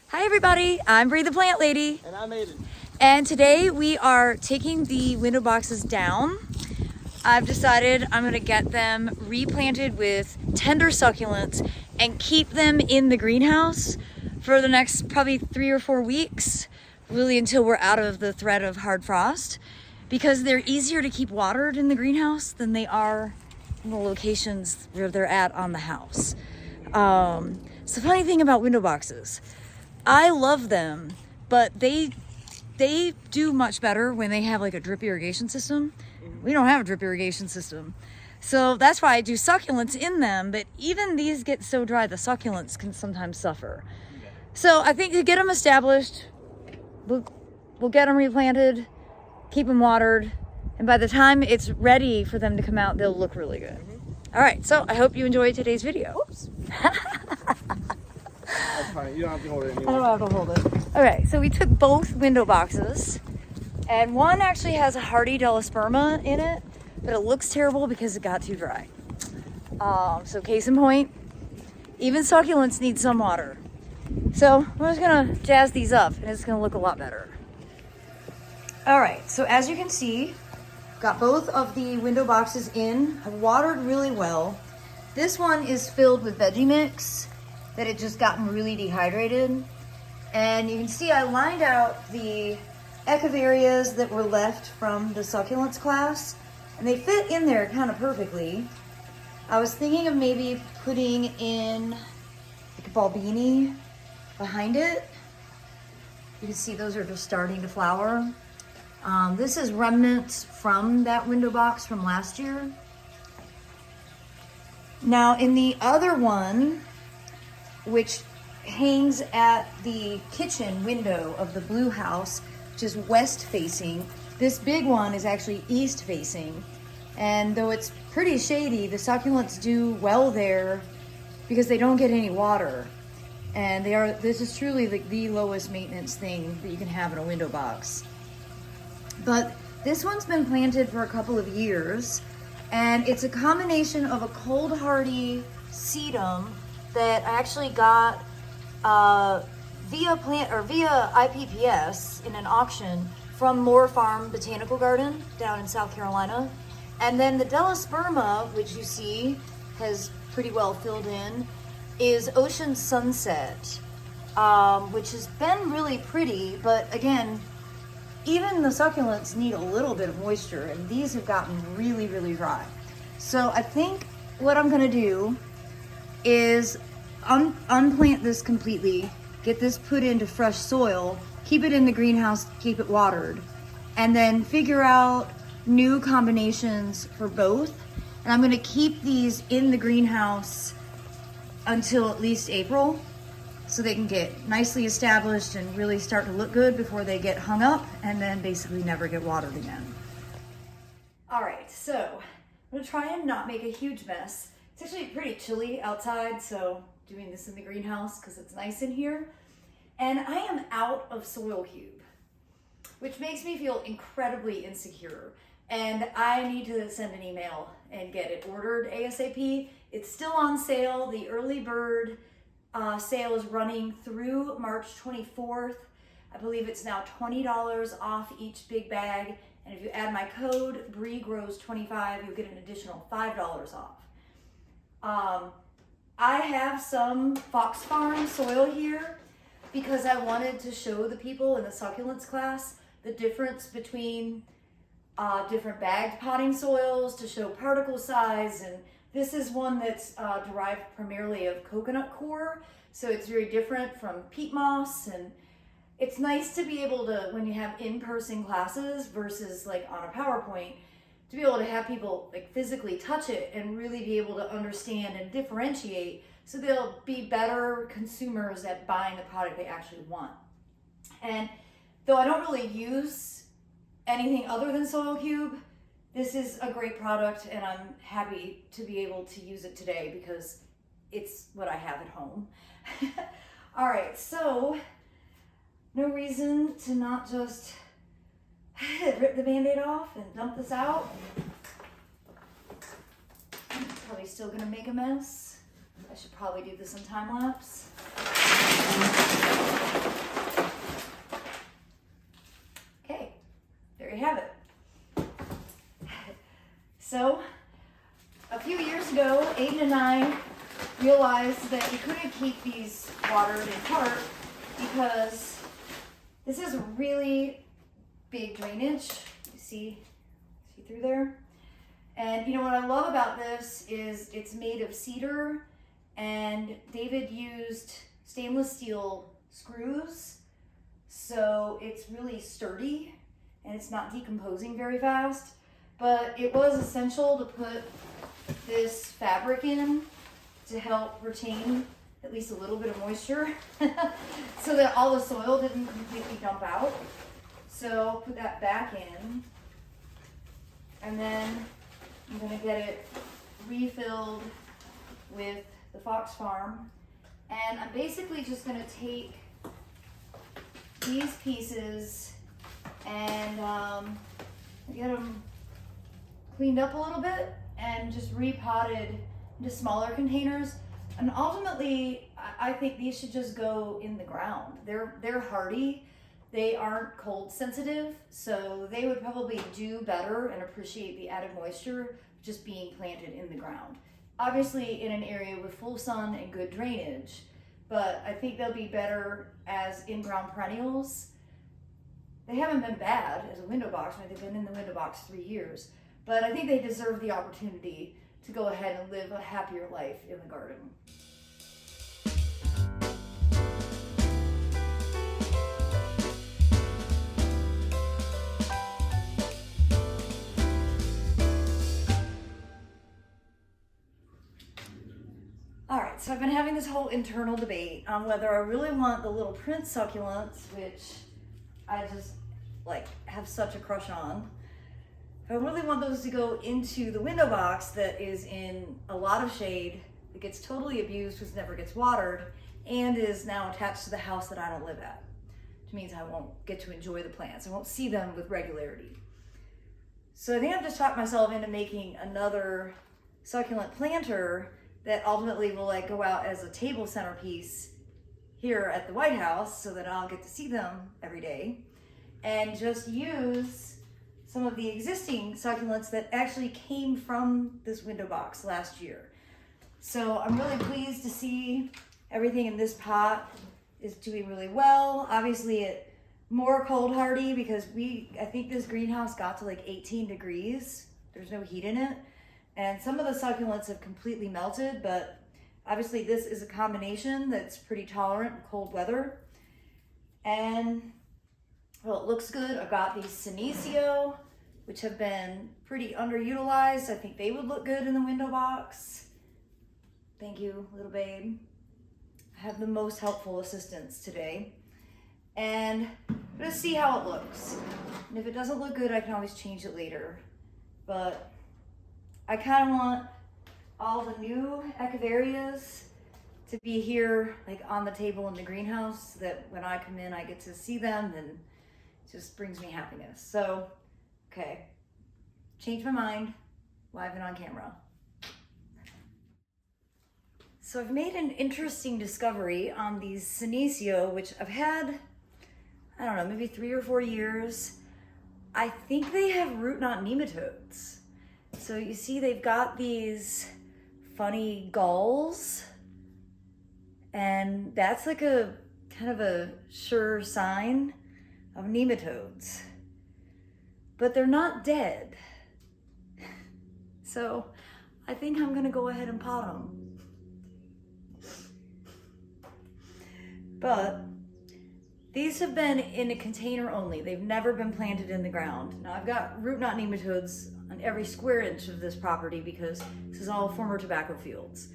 Hi everybody, I'm Bree the Plant Lady. And I'm Aiden. And today we are taking the window boxes down. I've decided I'm gonna get them replanted with tender succulents and keep them in the greenhouse for the next probably 3 or 4 weeks, really until we're out of the threat of hard frost, because they're easier to keep watered in the greenhouse than they are in the locations where they're at on the house. It's the funny thing about window boxes. I love them, but they do much better when they have like a drip irrigation system. We don't have a drip irrigation system. So that's why I do succulents in them, but even these get so dry, the succulents can sometimes suffer. So I think to get them established, we'll get them replanted, keep them watered, and by the time it's ready for them to come out, they'll look really good. All right, so I hope you enjoyed today's video. Oops. That's fine. You don't have to hold it anymore. I don't have to hold it. Okay, so we took both window boxes, and one actually has a hardy Delosperma in it, but it looks terrible because it got too dry. So case in point, even succulents need some water. So we're just gonna jazz these up, and it's gonna look a lot better. All right, so as you can see, got both of the window boxes in. I've watered really well. This one is filled with veggie mix that had just gotten really dehydrated. And you can see I lined out the echeverias that were left from the succulents class, and they fit in there kind of perfectly. I was thinking of maybe putting in like a bulbini behind it. You can see those are just starting to flower. This is remnants from that window box from last year. Now in the other one, which hangs at the kitchen window of the blue house, which is west facing. This big one is actually east facing. And though it's pretty shady, the succulents do well there because they don't get any water. And this is truly the lowest maintenance thing that you can have in a window box. But this one's been planted for a couple of years, and it's a combination of a cold hardy sedum that I actually got via IPPS in an auction from Moore Farm Botanical Garden down in South Carolina. And then the Delosperma, which you see has pretty well filled in, is Ocean Sunset, which has been really pretty, but again, even the succulents need a little bit of moisture, and these have gotten really, really dry. So I think what I'm gonna do is unplant this completely, get this put into fresh soil, keep it in the greenhouse, keep it watered, and then figure out new combinations for both. And I'm gonna keep these in the greenhouse until at least April, so they can get nicely established and really start to look good before they get hung up and then basically never get watered again. All right, so I'm gonna try and not make a huge mess. It's actually pretty chilly outside, so doing this in the greenhouse because it's nice in here. And I am out of soil cube, which makes me feel incredibly insecure. And I need to send an email and get it ordered ASAP. It's still on sale. The early bird sale is running through March 24th. I believe it's now $20 off each big bag. And if you add my code, BreeGrows25, you'll get an additional $5 off. I have some Fox Farm soil here because I wanted to show the people in the succulents class the difference between different bagged potting soils to show particle size. And this is one that's derived primarily of coconut coir, so it's very different from peat moss. And it's nice to be able to, when you have in-person classes versus like on a PowerPoint, to be able to have people like physically touch it and really be able to understand and differentiate, so they'll be better consumers at buying the product they actually want. And though I don't really use anything other than Soil Cube, this is a great product, and I'm happy to be able to use it today because it's what I have at home. All right, so no reason to not just rip the Band-Aid off and dump this out. Probably still gonna make a mess. I should probably do this in time lapse. So a few years ago, Aiden and I realized that we couldn't keep these watered in part because this is a really big drainage. You see through there? And you know what I love about this is it's made of cedar, and David used stainless steel screws, so it's really sturdy and it's not decomposing very fast. But it was essential to put this fabric in to help retain at least a little bit of moisture so that all the soil didn't completely dump out. So I'll put that back in, and then I'm gonna get it refilled with the Fox Farm. And I'm basically just gonna take these pieces and get them cleaned up a little bit and just repotted into smaller containers. And ultimately, I think these should just go in the ground. They're hardy. They aren't cold sensitive, so they would probably do better and appreciate the added moisture just being planted in the ground. Obviously in an area with full sun and good drainage, but I think they'll be better as in-ground perennials. They haven't been bad as a window box. I mean, they've been in the window box 3 years, but I think they deserve the opportunity to go ahead and live a happier life in the garden. All right, so I've been having this whole internal debate on whether I really want the little Prince succulents, which I just like have such a crush on. I really want those to go into the window box that is in a lot of shade, that gets totally abused because it never gets watered, and is now attached to the house that I don't live at, which means I won't get to enjoy the plants. I won't see them with regularity. So I think I've just talked myself into making another succulent planter that ultimately will like go out as a table centerpiece here at the White House so that I'll get to see them every day, and just use some of the existing succulents that actually came from this window box last year. So I'm really pleased to see everything in this pot is doing really well. Obviously it more cold hardy because I think this greenhouse got to like 18 degrees. There's no heat in it. And some of the succulents have completely melted, but obviously this is a combination that's pretty tolerant in cold weather. And well, it looks good. I've got these Senecio, which have been pretty underutilized. I think they would look good in the window box. Thank you, little babe. I have the most helpful assistants today. And let's see how it looks. And if it doesn't look good, I can always change it later. But I kind of want all the new echeverias to be here, like on the table in the greenhouse, so that when I come in, I get to see them, and it just brings me happiness. So, okay, change my mind, live and on camera. So I've made an interesting discovery on these Senecio, which I've had, I don't know, maybe 3 or 4 years. I think they have root knot nematodes. So you see they've got these funny galls, and that's like a kind of a sure sign of nematodes. But they're not dead. So I think I'm gonna go ahead and pot them. But these have been in a container only. They've never been planted in the ground. Now I've got root knot nematodes on every square inch of this property because this is all former tobacco fields.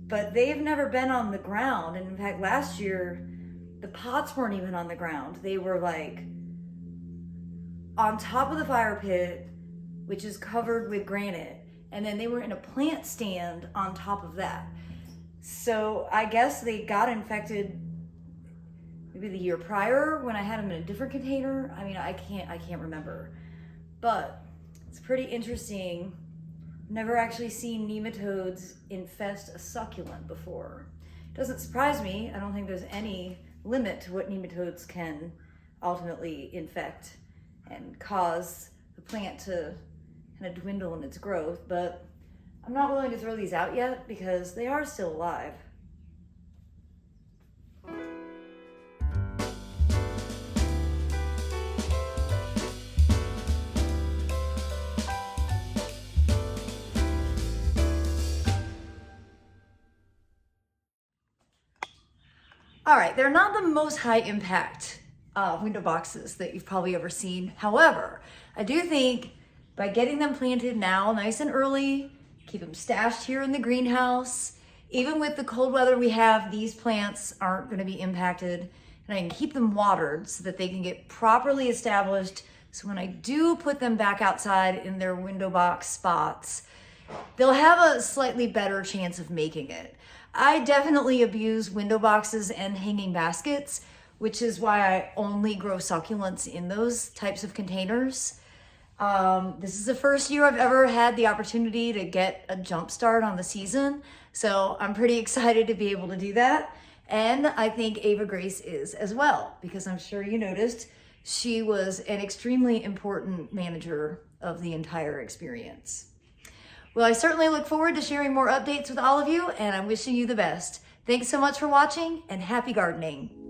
But they've never been on the ground. And in fact, last year, the pots weren't even on the ground. They were like on top of the fire pit, which is covered with granite. And then they were in a plant stand on top of that. So I guess they got infected maybe the year prior when I had them in a different container. I mean, I can't remember, but it's pretty interesting. Never actually seen nematodes infest a succulent before. Doesn't surprise me. I don't think there's any limit to what nematodes can ultimately infect and cause the plant to kind kind of dwindle in its growth, but I'm not willing to throw these out yet because they are still alive. All right, they're not the most high impact window boxes that you've probably ever seen. However, I do think by getting them planted now, nice and early, keep them stashed here in the greenhouse, even with the cold weather we have, these plants aren't gonna be impacted, and I can keep them watered so that they can get properly established. So when I do put them back outside in their window box spots, they'll have a slightly better chance of making it. I definitely abuse window boxes and hanging baskets, which is why I only grow succulents in those types of containers. This is the first year I've ever had the opportunity to get a jump start on the season, so I'm pretty excited to be able to do that. And I think Ava Grace is as well, because I'm sure you noticed she was an extremely important manager of the entire experience. Well, I certainly look forward to sharing more updates with all of you, and I'm wishing you the best. Thanks so much for watching, and happy gardening.